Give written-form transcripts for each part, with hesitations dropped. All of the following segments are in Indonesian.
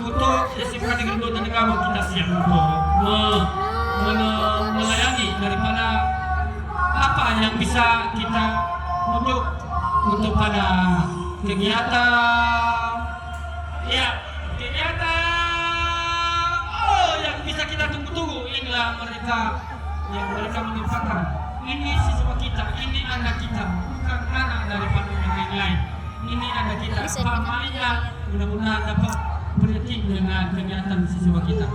untuk SMK Negeri 2 Tinegamo kita siap untuk melayani daripada apa yang bisa kita untuk pada kegiatan ya kegiatan yang bisa kita tunggu-tunggu. Inilah mereka yang mereka menyumpakan ini siswa kita, ini anak kita, bukan anak daripada yang lain. Ini anak kita, pamannya mudah-mudahan dapat berhenti dengan kegiatan siswa kita.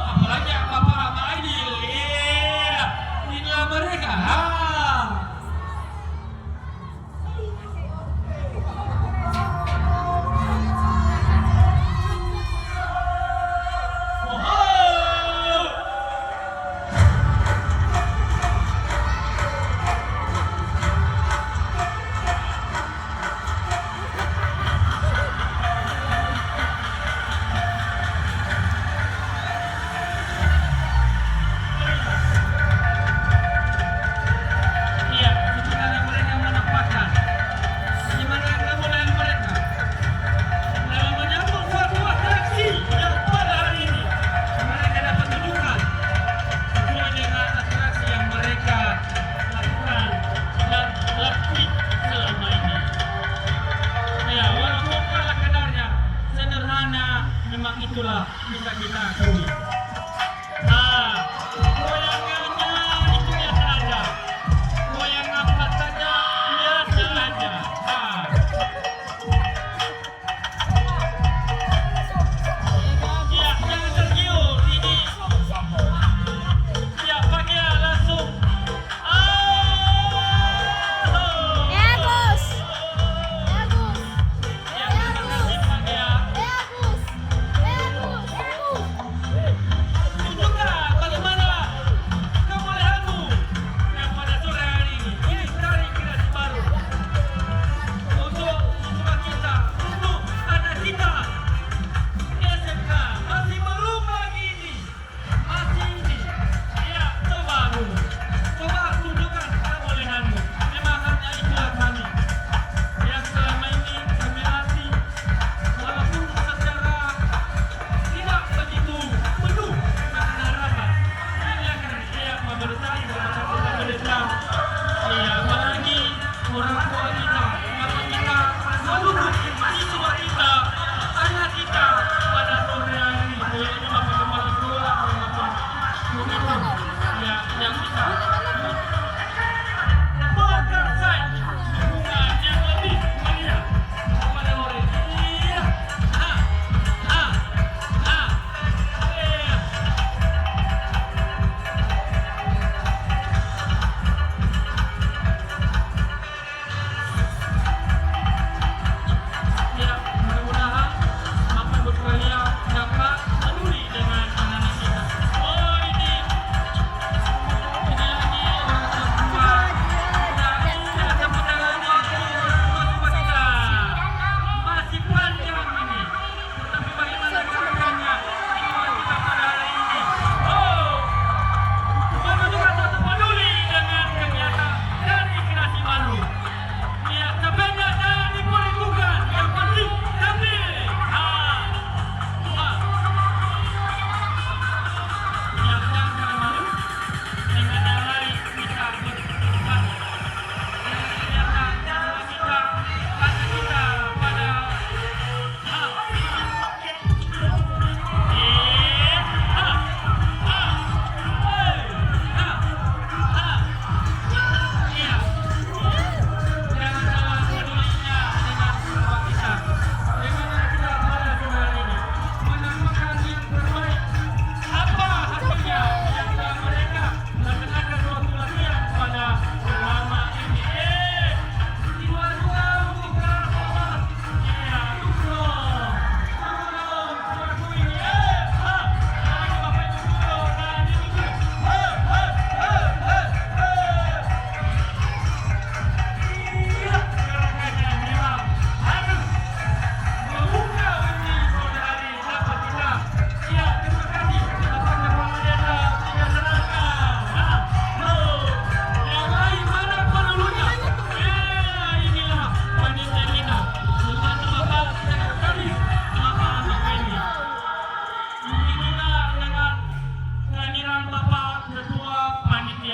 Apalagi Bapak Ahmad Aidil, inilah mereka. Itulah bisa kita akui. Goyangannya itu biasa aja. Goyang apa saja biasa aja. Ya, jangan tergiur ini. Ya, pakai langsung. Bagus. Ya, terima kasih Pak ya. Bagus.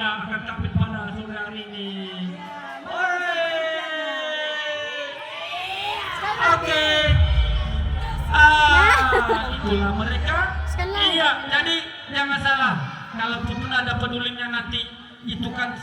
akan tampil pada sore hari ini. Ore. Oke. Itulah mereka. Iya, jadi jangan salah. Kalau pun ada pedulinya nanti itu kan